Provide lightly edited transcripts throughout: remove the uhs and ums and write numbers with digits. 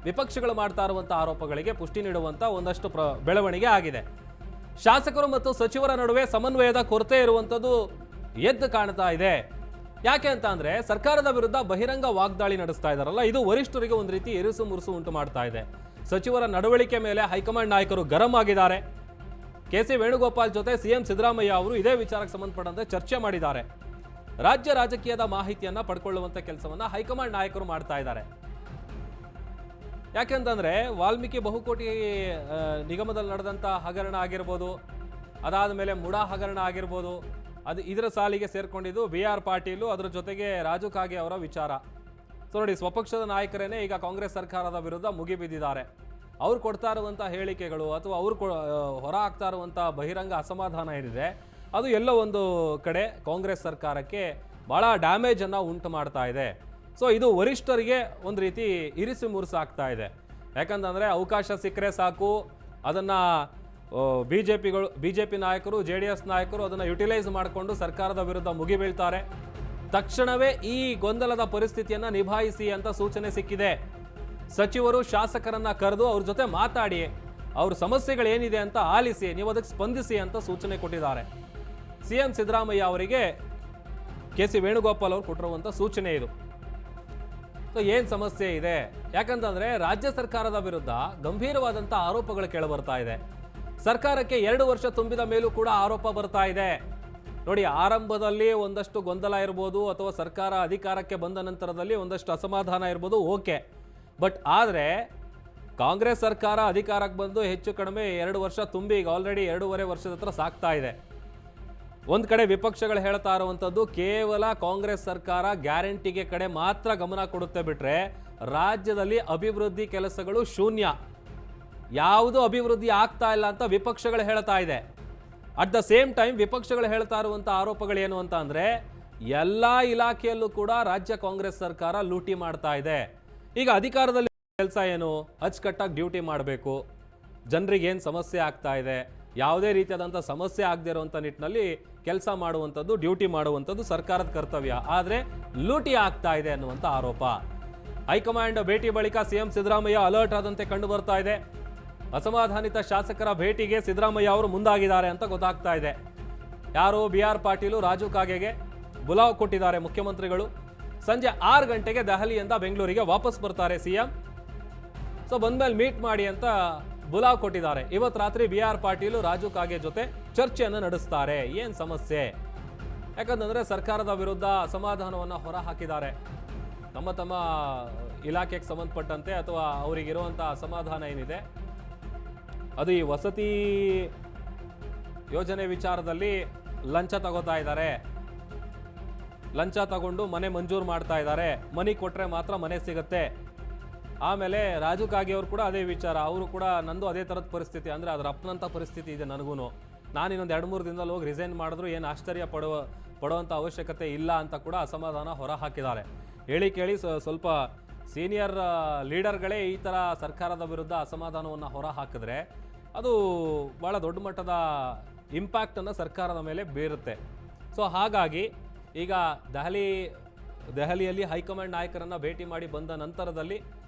ವಿಪಕ್ಷಗಳು ಮಾಡ್ತಾ ಇರುವಂಥ ಆರೋಪಗಳಿಗೆ ಪುಷ್ಟಿ ನೀಡುವಂಥ ಒಂದಷ್ಟು ಬೆಳವಣಿಗೆ ಆಗಿದೆ. ಶಾಸಕರು ಮತ್ತು ಸಚಿವರ ನಡುವೆ ಸಮನ್ವಯದ ಕೊರತೆ ಇರುವಂಥದ್ದು ಎದ್ದು ಕಾಣ್ತಾ ಇದೆ. ಯಾಕೆ ಅಂತ ಅಂದ್ರೆ ಸರ್ಕಾರದ ವಿರುದ್ಧ ಬಹಿರಂಗ ವಾಗ್ದಾಳಿ ನಡೆಸ್ತಾ ಇದ್ದಾರಲ್ಲ, ಇದು ವರಿಷ್ಠರಿಗೆ ಒಂದು ರೀತಿ ಇರಿಸು ಮುರುಸು ಉಂಟು ಮಾಡ್ತಾ ಇದೆ. ಸಚಿವರ ನಡವಳಿಕೆ ಮೇಲೆ ಹೈಕಮಾಂಡ್ ನಾಯಕರು ಗರಂ ಆಗಿದ್ದಾರೆ. ಕೆ.ಸಿ. ವೇಣುಗೋಪಾಲ್ ಜೊತೆ ಸಿಎಂ ಸಿದ್ದರಾಮಯ್ಯ ಅವರು ಇದೇ ವಿಚಾರಕ್ಕೆ ಸಂಬಂಧಪಟ್ಟಂತೆ ಚರ್ಚೆ ಮಾಡಿದ್ದಾರೆ. ರಾಜ್ಯ ರಾಜಕೀಯದ ಮಾಹಿತಿಯನ್ನ ಪಡ್ಕೊಳ್ಳುವಂತ ಕೆಲಸವನ್ನ ಹೈಕಮಾಂಡ್ ನಾಯಕರು ಮಾಡ್ತಾ ಇದ್ದಾರೆ. ಯಾಕೆಂತಂದ್ರೆ ವಾಲ್ಮೀಕಿ ಬಹುಕೋಟಿ ನಿಗಮದಲ್ಲಿ ನಡೆದಂತ ಹಗರಣ ಆಗಿರ್ಬೋದು, ಅದಾದ ಮೇಲೆ ಮುಡಾ ಹಗರಣ ಆಗಿರ್ಬೋದು, ಅದು ಇದರ ಸಾಲಿಗೆ ಸೇರ್ಕೊಂಡಿದ್ದು BR ಪಾಟೀಲು, ಅದರ ಜೊತೆಗೆ ರಾಜು ಕಾಗೆ ಅವರ ವಿಚಾರ. ಸೊ ನೋಡಿ, ಸ್ವಪಕ್ಷದ ನಾಯಕರೇನೆ ಈಗ ಕಾಂಗ್ರೆಸ್ ಸರ್ಕಾರದ ವಿರುದ್ಧ ಮುಗಿಬಿದ್ದಿದ್ದಾರೆ. ಅವ್ರು ಕೊಡ್ತಾ ಇರುವಂಥ ಹೇಳಿಕೆಗಳು ಅಥವಾ ಅವ್ರು ಹೊರ ಹಾಕ್ತಾ ಇರುವಂಥ ಬಹಿರಂಗ ಅಸಮಾಧಾನ ಏನಿದೆ, ಅದು ಎಲ್ಲೋ ಒಂದು ಕಡೆ ಕಾಂಗ್ರೆಸ್ ಸರ್ಕಾರಕ್ಕೆ ಭಾಳ ಡ್ಯಾಮೇಜನ್ನು ಉಂಟು ಮಾಡ್ತಾ ಇದೆ. ಸೊ ಇದು ವರಿಷ್ಠರಿಗೆ ಒಂದು ರೀತಿ ಇರಿಸು ಮುರುಸು ಆಗ್ತಾ ಇದೆ. ಯಾಕಂತಂದರೆ ಅವಕಾಶ ಸಿಕ್ಕರೆ ಸಾಕು, ಅದನ್ನು BJP ನಾಯಕರು, JDS ನಾಯಕರು ಅದನ್ನು ಯುಟಿಲೈಸ್ ಮಾಡಿಕೊಂಡು ಸರ್ಕಾರದ ವಿರುದ್ಧ ಮುಗಿಬೀಳ್ತಾರೆ. ತಕ್ಷಣವೇ ಈ ಗೊಂದಲದ ಪರಿಸ್ಥಿತಿಯನ್ನು ನಿಭಾಯಿಸಿ ಅಂತ ಸೂಚನೆ ಸಿಕ್ಕಿದೆ. ಸಚಿವರು ಶಾಸಕರನ್ನ ಕರೆದು ಅವ್ರ ಜೊತೆ ಮಾತಾಡಿ, ಅವ್ರ ಸಮಸ್ಯೆಗಳೇನಿದೆ ಅಂತ ಆಲಿಸಿ, ನೀವು ಅದಕ್ಕೆ ಸ್ಪಂದಿಸಿ ಅಂತ ಸೂಚನೆ ಕೊಟ್ಟಿದ್ದಾರೆ. ಸಿಎಂ ಸಿದ್ದರಾಮಯ್ಯ ಅವರಿಗೆ ಕೆ.ಸಿ. ವೇಣುಗೋಪಾಲ್ ಅವರು ಕೊಟ್ಟಿರುವಂಥ ಸೂಚನೆ ಇದು. ಸೊ ಏನು ಸಮಸ್ಯೆ ಇದೆ? ಯಾಕಂತಂದ್ರೆ ರಾಜ್ಯ ಸರ್ಕಾರದ ವಿರುದ್ಧ ಗಂಭೀರವಾದಂಥ ಆರೋಪಗಳು ಕೇಳಬರ್ತಾ ಇದೆ. ಸರ್ಕಾರಕ್ಕೆ 2 ವರ್ಷ ತುಂಬಿದ ಮೇಲೂ ಕೂಡ ಆರೋಪ ಬರ್ತಾ ಇದೆ. ನೋಡಿ, ಆರಂಭದಲ್ಲಿ ಒಂದಷ್ಟು ಗೊಂದಲ ಇರ್ಬೋದು, ಅಥವಾ ಸರ್ಕಾರ ಅಧಿಕಾರಕ್ಕೆ ಬಂದ ನಂತರದಲ್ಲಿ ಒಂದಷ್ಟು ಅಸಮಾಧಾನ ಇರ್ಬೋದು, ಓಕೆ. ಬಟ್ ಆದರೆ ಕಾಂಗ್ರೆಸ್ ಸರ್ಕಾರ ಅಧಿಕಾರಕ್ಕೆ ಬಂದು ಹೆಚ್ಚು ಕಡಿಮೆ 2 ವರ್ಷ ತುಂಬಿ ಈಗ ಆಲ್ರೆಡಿ 2.5 ವರ್ಷದ ಹತ್ರ ಸಾಕ್ತಾ ಇದೆ. ಒಂದು ಕಡೆ ವಿಪಕ್ಷಗಳು ಹೇಳ್ತಾ ಇರುವಂಥದ್ದು ಕೇವಲ ಕಾಂಗ್ರೆಸ್ ಸರ್ಕಾರ ಗ್ಯಾರಂಟಿಗೆ ಕಡೆ ಮಾತ್ರ ಗಮನ ಕೊಡುತ್ತೆ ಬಿಟ್ರೆ ರಾಜ್ಯದಲ್ಲಿ ಅಭಿವೃದ್ಧಿ ಕೆಲಸಗಳು ಶೂನ್ಯ, ಯಾವುದು ಅಭಿವೃದ್ಧಿ ಆಗ್ತಾ ಇಲ್ಲ ಅಂತ ವಿಪಕ್ಷಗಳು ಹೇಳ್ತಾ ಇದೆ. ಅಟ್ ದ ಸೇಮ್ ಟೈಮ್ ವಿಪಕ್ಷಗಳು ಹೇಳ್ತಾ ಇರುವಂಥ ಆರೋಪಗಳೇನು ಅಂತ ಅಂದರೆ ಎಲ್ಲ ಇಲಾಖೆಯಲ್ಲೂ ಕೂಡ ರಾಜ್ಯ ಕಾಂಗ್ರೆಸ್ ಸರ್ಕಾರ ಲೂಟಿ ಮಾಡ್ತಾ ಇದೆ. ಈಗ ಅಧಿಕಾರದಲ್ಲಿ ಕೆಲಸ ಏನು? ಅಚ್ಚುಕಟ್ಟಾಗಿ ಡ್ಯೂಟಿ ಮಾಡಬೇಕು, ಜನರಿಗೆ ಏನು ಸಮಸ್ಯೆ ಆಗ್ತಾ ಇದೆ, ಯಾವುದೇ ರೀತಿಯಾದಂಥ ಸಮಸ್ಯೆ ಆಗದೆ ಇರುವಂಥ ನಿಟ್ಟಿನಲ್ಲಿ ಕೆಲಸ ಮಾಡುವಂಥದ್ದು, ಡ್ಯೂಟಿ ಮಾಡುವಂಥದ್ದು ಸರ್ಕಾರದ ಕರ್ತವ್ಯ. ಆದರೆ ಲೂಟಿ ಆಗ್ತಾ ಇದೆ ಅನ್ನುವಂಥ ಆರೋಪ. ಹೈಕಮಾಂಡ್ ಭೇಟಿ ಬಳಿಕ ಸಿಎಂ ಸಿದ್ದರಾಮಯ್ಯ ಅಲರ್ಟ್ ಆದಂತೆ ಕಂಡು ಬರ್ತಾ ಇದೆ. ಅಸಮಾಧಾನಿತ ಶಾಸಕರ ಭೇಟಿಗೆ ಸಿದ್ದರಾಮಯ್ಯ ಅವರು ಮುಂದಾಗಿದ್ದಾರೆ ಅಂತ ಗೊತ್ತಾಗ್ತಾ ಇದೆ. ಯಾರು? BR ಪಾಟೀಲು, ರಾಜು ಕಾಗೆಗೆ ಬುಲಾವ್ ಕೊಟ್ಟಿದ್ದಾರೆ ಮುಖ್ಯಮಂತ್ರಿಗಳು. ಸಂಜೆ 6 ಗಂಟೆಗೆ ದೆಹಲಿಯಿಂದ ಬೆಂಗಳೂರಿಗೆ ವಾಪಸ್ ಬರ್ತಾರೆ ಸಿಎಂ. ಸೊ ಬಂದ್ಮೇಲೆ ಮೀಟ್ ಮಾಡಿ ಅಂತ ಬುಲಾವ್ ಕೊಟ್ಟಿದ್ದಾರೆ. ಇವತ್ತು ರಾತ್ರಿ BR ಪಾಟೀಲು, ರಾಜು ಕಾಗೆ ಜೊತೆ ಚರ್ಚೆಯನ್ನು ನಡೆಸ್ತಾರೆ. ಏನು ಸಮಸ್ಯೆ? ಯಾಕಂತಂದ್ರೆ ಸರ್ಕಾರದ ವಿರುದ್ಧ ಅಸಮಾಧಾನವನ್ನು ಹೊರ ಹಾಕಿದ್ದಾರೆ. ತಮ್ಮ ಇಲಾಖೆಗೆ ಸಂಬಂಧಪಟ್ಟಂತೆ ಅಥವಾ ಅವರಿಗಿರುವಂಥ ಅಸಮಾಧಾನ ಏನಿದೆ ಅದು ಈ ವಸತಿ ಯೋಜನೆ ವಿಚಾರದಲ್ಲಿ ಲಂಚ ತಗೋತಾ ಇದ್ದಾರೆ, ಲಂಚ ತಗೊಂಡು ಮನೆ ಮಂಜೂರು ಮಾಡ್ತಾ ಇದ್ದಾರೆ, ಮನೆ ಕೊಟ್ಟರೆ ಮಾತ್ರ ಮನೆ ಸಿಗುತ್ತೆ. ಆಮೇಲೆ ರಾಜು ಕಾಗೆ ಅವರು ಕೂಡ ಅದೇ ವಿಚಾರ, ಅವರು ಕೂಡ ನಂದು ಅದೇ ಥರದ ಪರಿಸ್ಥಿತಿ, ಅಂದರೆ ಅದರ ಅಪ್ಪನಂಥ ಪರಿಸ್ಥಿತಿ ಇದೆ ನನಗೂ, ನಾನು ಇನ್ನೊಂದು 2-3 ದಿನದಲ್ಲಿ ಹೋಗಿ ರಿಸೈನ್ ಮಾಡಿದ್ರು ಏನು ಆಶ್ಚರ್ಯ ಪಡುವಂಥ ಅವಶ್ಯಕತೆ ಇಲ್ಲ ಅಂತ ಕೂಡ ಅಸಮಾಧಾನ ಹೊರ ಹಾಕಿದ್ದಾರೆ. ಹೇಳಿ ಕೇಳಿ ಸ್ವಲ್ಪ ಸೀನಿಯರ್ ಲೀಡರ್ಗಳೇ ಈ ಥರ ಸರ್ಕಾರದ ವಿರುದ್ಧ ಅಸಮಾಧಾನವನ್ನು ಹೊರ ಹಾಕಿದ್ರೆ ಅದು ಭಾಳ ದೊಡ್ಡ ಮಟ್ಟದ ಇಂಪ್ಯಾಕ್ಟನ್ನು ಸರ್ಕಾರದ ಮೇಲೆ ಬೀರುತ್ತೆ. ಸೊ ಹಾಗಾಗಿ ಈಗ ದೆಹಲಿಯಲ್ಲಿ ಹೈಕಮಾಂಡ್ ನಾಯಕರನ್ನು ಭೇಟಿ ಮಾಡಿ ಬಂದ ನಂತರದಲ್ಲಿ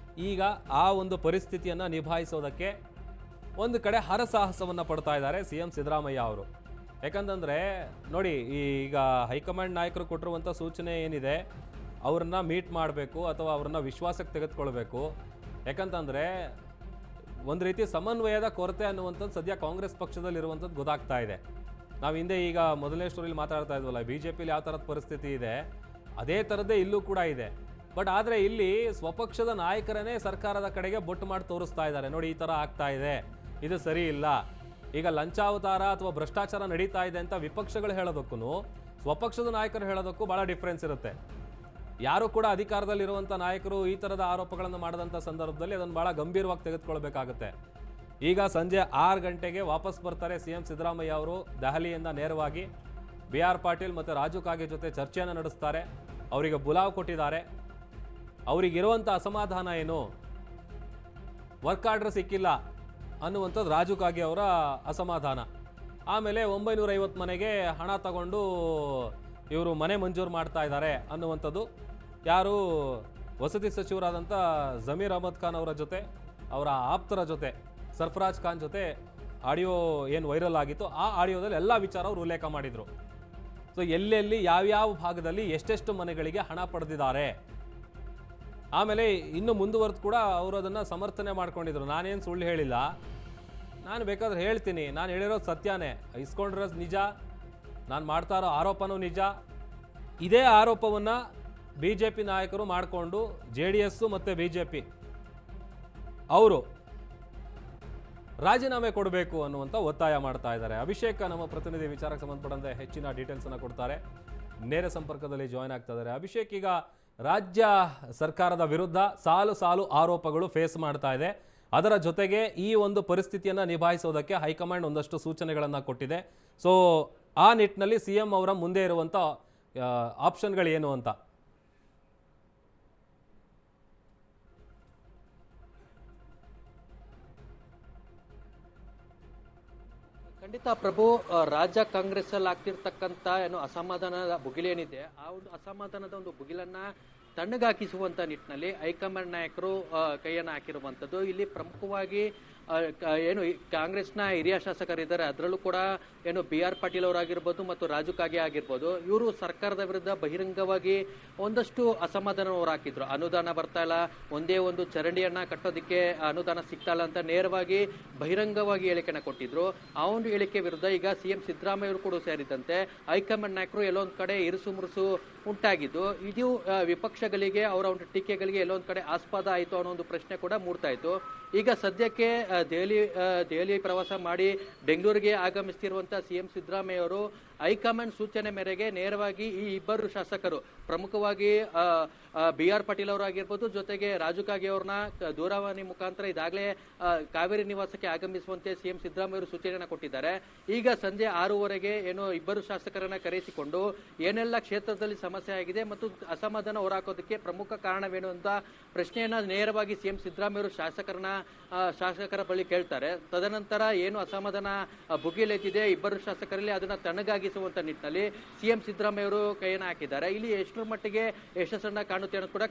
ಈಗ ಆ ಒಂದು ಪರಿಸ್ಥಿತಿಯನ್ನು ನಿಭಾಯಿಸೋದಕ್ಕೆ ಒಂದು ಕಡೆ ಹರಸಾಹಸವನ್ನು ಪಡ್ತಾ ಇದ್ದಾರೆ ಸಿಎಂ ಸಿದ್ದರಾಮಯ್ಯ ಅವರು. ಯಾಕಂತಂದರೆ ನೋಡಿ, ಈಗ ಹೈಕಮಾಂಡ್ ನಾಯಕರು ಕೊಟ್ಟಿರುವಂಥ ಸೂಚನೆ ಏನಿದೆ, ಅವ್ರನ್ನ ಮೀಟ್ ಮಾಡಬೇಕು ಅಥವಾ ಅವ್ರನ್ನ ವಿಶ್ವಾಸಕ್ಕೆ ತೆಗೆದುಕೊಳ್ಬೇಕು. ಯಾಕಂತಂದರೆ ಒಂದು ರೀತಿ ಸಮನ್ವಯದ ಕೊರತೆ ಅನ್ನುವಂಥದ್ದು ಸದ್ಯ ಕಾಂಗ್ರೆಸ್ ಪಕ್ಷದಲ್ಲಿ ಇರುವಂಥದ್ದು ಗೊತ್ತಾಗ್ತಾ ಇದೆ. ನಾವು ಹಿಂದೆ ಈಗ ಮೊದಲನೇ ಸ್ಟೋರಿಲಿ ಮಾತಾಡ್ತಾ ಇದ್ವಲ್ಲ, BJPಲಿ ಯಾವ ಥರದ ಪರಿಸ್ಥಿತಿ ಇದೆ ಅದೇ ಥರದ್ದೇ ಇಲ್ಲೂ ಕೂಡ ಇದೆ. ಬಟ್ ಆದರೆ ಇಲ್ಲಿ ಸ್ವಪಕ್ಷದ ನಾಯಕರನ್ನೇ ಸರ್ಕಾರದ ಕಡೆಗೆ ಬೊಟ್ಟು ಮಾಡಿ ತೋರಿಸ್ತಾ ಇದ್ದಾರೆ. ನೋಡಿ, ಈ ಥರ ಆಗ್ತಾ ಇದೆ, ಇದು ಸರಿ ಇಲ್ಲ, ಈಗ ಲಂಚಾವತಾರ ಅಥವಾ ಭ್ರಷ್ಟಾಚಾರ ನಡೀತಾ ಇದೆ ಅಂತ ವಿಪಕ್ಷಗಳು ಹೇಳೋದಕ್ಕೂ ಸ್ವಪಕ್ಷದ ನಾಯಕರು ಹೇಳೋದಕ್ಕೂ ಭಾಳ ಡಿಫ್ರೆನ್ಸ್ ಇರುತ್ತೆ. ಯಾರು ಕೂಡ ಅಧಿಕಾರದಲ್ಲಿರುವಂಥ ನಾಯಕರು ಈ ಥರದ ಆರೋಪಗಳನ್ನು ಮಾಡಿದಂಥ ಸಂದರ್ಭದಲ್ಲಿ ಅದನ್ನು ಭಾಳ ಗಂಭೀರವಾಗಿ ತೆಗೆದುಕೊಳ್ಬೇಕಾಗುತ್ತೆ. ಈಗ ಸಂಜೆ 6 ಗಂಟೆಗೆ ವಾಪಸ್ ಬರ್ತಾರೆ ಸಿಎಂ ಸಿದ್ದರಾಮಯ್ಯ ಅವರು. ದೆಹಲಿಯಿಂದ ನೇರವಾಗಿ BR ಪಾಟೀಲ್ ಮತ್ತು ರಾಜು ಕಾಗೆ ಜೊತೆ ಚರ್ಚೆಯನ್ನು ನಡೆಸ್ತಾರೆ. ಅವರಿಗೆ ಬುಲಾವ್ ಕೊಟ್ಟಿದ್ದಾರೆ. ಅವರಿಗಿರುವಂಥ ಅಸಮಾಧಾನ ಏನು? ವರ್ಕ್ ಆರ್ಡರ್ ಸಿಕ್ಕಿಲ್ಲ ಅನ್ನುವಂಥದ್ದು ರಾಜು ಕಾಗೆ ಅವರ ಅಸಮಾಧಾನ. ಆಮೇಲೆ 950 ಮನೆಗೆ ಹಣ ತಗೊಂಡು ಇವರು ಮನೆ ಮಂಜೂರು ಮಾಡ್ತಾ ಇದ್ದಾರೆ ಅನ್ನುವಂಥದ್ದು ಯಾರು ವಸತಿ ಸಚಿವರಾದಂಥ ಜಮೀರ್ ಅಹಮದ್ ಖಾನ್ ಅವರ ಜೊತೆ, ಅವರ ಆಪ್ತರ ಜೊತೆ, ಸರ್ಫರಾಜ್ ಖಾನ್ ಜೊತೆ ಆಡಿಯೋ ಏನು ವೈರಲ್ ಆಗಿತ್ತು, ಆ ಆಡಿಯೋದಲ್ಲಿ ಎಲ್ಲ ವಿಚಾರ ಅವರು ಉಲ್ಲೇಖ ಮಾಡಿದರು. ಸೊ ಎಲ್ಲೆಲ್ಲಿ ಯಾವ್ಯಾವ ಭಾಗದಲ್ಲಿ ಎಷ್ಟೆಷ್ಟು ಮನೆಗಳಿಗೆ ಹಣ ಪಡೆದಿದ್ದಾರೆ. ಆಮೇಲೆ ಇನ್ನು ಮುಂದುವರೆದು ಕೂಡ ಅವರು ಅದನ್ನು ಸಮರ್ಥನೆ ಮಾಡ್ಕೊಂಡಿದ್ರು. ನಾನೇನು ಸುಳ್ಳು ಹೇಳಿಲ್ಲ, ನಾನು ಬೇಕಾದ್ರೆ ಹೇಳ್ತೀನಿ, ನಾನು ಹೇಳಿರೋದು ಸತ್ಯನೇ, ಇಸ್ಕೊಂಡಿರೋದು ನಿಜ, ನಾನು ಮಾಡ್ತಾ ಇರೋ ಆರೋಪನೂ ನಿಜ. ಇದೇ ಆರೋಪವನ್ನು BJP ನಾಯಕರು ಮಾಡಿಕೊಂಡು JDS ಮತ್ತು BJP ಅವರು ರಾಜೀನಾಮೆ ಕೊಡಬೇಕು ಅನ್ನುವಂಥ ಒತ್ತಾಯ ಮಾಡ್ತಾ ಇದ್ದಾರೆ. ಅಭಿಷೇಕ್ ನಮ್ಮ ಪ್ರತಿನಿಧಿ ವಿಚಾರಕ್ಕೆ ಸಂಬಂಧಪಟ್ಟಂತೆ ಹೆಚ್ಚಿನ ಡೀಟೇಲ್ಸನ್ನು ಕೊಡ್ತಾರೆ, ನೇರ ಸಂಪರ್ಕದಲ್ಲಿ ಜಾಯ್ನ್ ಆಗ್ತಾ ಇದ್ದಾರೆ. ಅಭಿಷೇಕ್, ಈಗ ರಾಜ್ಯ ಸರ್ಕಾರದ ವಿರುದ್ಧ ಸಾಲು ಸಾಲು ಆರೋಪಗಳು ಫೇಸ್ ಮಾಡ್ತಾ ಇದೆ. ಅದರ ಜೊತೆಗೆ ಈ ಒಂದು ಪರಿಸ್ಥಿತಿಯನ್ನು ನಿಭಾಯಿಸೋದಕ್ಕೆ ಹೈಕಮಾಂಡ್ ಒಂದಷ್ಟು ಸೂಚನೆಗಳನ್ನು ಕೊಟ್ಟಿದೆ. ಸೊ ಆ ನಿಟ್ಟಿನಲ್ಲಿ CM ಅವರ ಮುಂದೆ ಇರುವಂಥ ಆಪ್ಷನ್ಗಳೇನು ಅಂತ? ಖಂಡಿತ ಪ್ರಭು, ರಾಜ್ಯ ಕಾಂಗ್ರೆಸ್ ಅಲ್ಲಿ ಆಗ್ತಿರ್ತಕ್ಕಂಥ ಏನು ಅಸಮಾಧಾನದ ಭುಗಿಲೇನಿದೆ, ಆ ಒಂದು ಅಸಮಾಧಾನದ ಒಂದು ಭುಗಿಲನ್ನ ತಣ್ಣಗಾಕಿಸುವಂತ ನಿಟ್ಟಿನಲ್ಲಿ ಹೈಕಮಾಂಡ್ ನಾಯಕರು ಕೈಯನ್ನು ಹಾಕಿರುವಂಥದ್ದು. ಇಲ್ಲಿ ಪ್ರಮುಖವಾಗಿ ಏನು ಕಾಂಗ್ರೆಸ್ನ ಹಿರಿಯ ಶಾಸಕರಿದ್ದಾರೆ, ಅದರಲ್ಲೂ ಕೂಡ ಏನು BR ಪಾಟೀಲ್ ಅವರಾಗಿರ್ಬೋದು ಮತ್ತು ರಾಜು ಕಾಗೆ ಆಗಿರ್ಬೋದು, ಇವರು ಸರ್ಕಾರದ ವಿರುದ್ಧ ಬಹಿರಂಗವಾಗಿ ಒಂದಷ್ಟು ಅಸಮಾಧಾನ ಅವರು ಹಾಕಿದ್ರು. ಅನುದಾನ ಬರ್ತಾ ಇಲ್ಲ, ಒಂದೇ ಒಂದು ಚರಂಡಿಯನ್ನ ಕಟ್ಟೋದಕ್ಕೆ ಅನುದಾನ ಸಿಗ್ತಾ ಇಲ್ಲ ಅಂತ ನೇರವಾಗಿ ಬಹಿರಂಗವಾಗಿ ಹೇಳಿಕೆನ ಕೊಟ್ಟಿದ್ರು. ಆ ಒಂದು ಹೇಳಿಕೆ ವಿರುದ್ಧ ಈಗ CM ಸಿದ್ದರಾಮಯ್ಯ ಅವರು ಕೂಡ ಸೇರಿದಂತೆ ಹೈಕಮಾಂಡ್ ನಾಯಕರು ಎಲ್ಲೊಂದ್ ಕಡೆ ಇರುಸು ಮುರುಸು ಉಂಟಾಗಿದ್ದು, ಇದು ವಿಪಕ್ಷಗಳಿಗೆ ಅವರ ಒಂದು ಟೀಕೆಗಳಿಗೆ ಎಲ್ಲೊಂದ್ ಕಡೆ ಆಸ್ಪದ ಆಯಿತು ಅನ್ನೋ ಒಂದು ಪ್ರಶ್ನೆ ಕೂಡ ಮೂಡ್ತಾ ಇತ್ತು. ಈಗ ಸದ್ಯಕ್ಕೆ ದೆಹಲಿ ಪ್ರವಾಸ ಮಾಡಿ ಬೆಂಗಳೂರಿಗೆ ಆಗಮಿಸ್ತಿರುವಂತ CM ಸಿದ್ದರಾಮಯ್ಯ ಅವರು ಹೈಕಮಾಂಡ್ ಸೂಚನೆ ಮೇರೆಗೆ ನೇರವಾಗಿ ಈ ಇಬ್ಬರು ಶಾಸಕರು, ಪ್ರಮುಖವಾಗಿ BR ಪಾಟೀಲ್ ಅವರಾಗಿರ್ಬೋದು, ಜೊತೆಗೆ ರಾಜು ಕಾಗೆ ಅವ್ರನ್ನ ದೂರವಾಣಿ ಮುಖಾಂತರ ಇದಾಗಲೇ ಕಾವೇರಿ ನಿವಾಸಕ್ಕೆ ಆಗಮಿಸುವಂತೆ CM ಸಿದ್ದರಾಮಯ್ಯ ಅವರು ಸೂಚನೆಯನ್ನು ಕೊಟ್ಟಿದ್ದಾರೆ. ಈಗ ಸಂಜೆ 6:15 ಏನು ಇಬ್ಬರು ಶಾಸಕರನ್ನ ಕರೆಸಿಕೊಂಡು ಏನೆಲ್ಲ ಕ್ಷೇತ್ರದಲ್ಲಿ ಸಮಸ್ಯೆ ಆಗಿದೆ ಮತ್ತು ಅಸಮಾಧಾನ ಹೊರಹಾಕೋದಕ್ಕೆ ಪ್ರಮುಖ ಕಾರಣವೇನು ಅಂತ ಪ್ರಶ್ನೆಯನ್ನ ನೇರವಾಗಿ CM ಸಿದ್ದರಾಮಯ್ಯ ಅವರು ಶಾಸಕರ ಬಳಿ ಕೇಳ್ತಾರೆ. ತದನಂತರ ಏನು ಅಸಮಾಧಾನ ಭುಗಿಲೆದ್ದಿದೆ ಇಬ್ಬರು ಶಾಸಕರಲ್ಲಿ, ಅದನ್ನ ತಣ್ಣಗಾಗಿಸುವಂತ ನಿಟ್ಟಿನಲ್ಲಿ CM ಸಿದ್ದರಾಮಯ್ಯ ಅವರು ಕೈಯನ್ನು ಹಾಕಿದ್ದಾರೆ. ಇಲ್ಲಿ ಎಷ್ಟರ ಮಟ್ಟಿಗೆ ಯಶಸ್ಸನ್ನ ಕಾಣುತ್ತೆ ಅನ್ನೋದು ಕೂಡ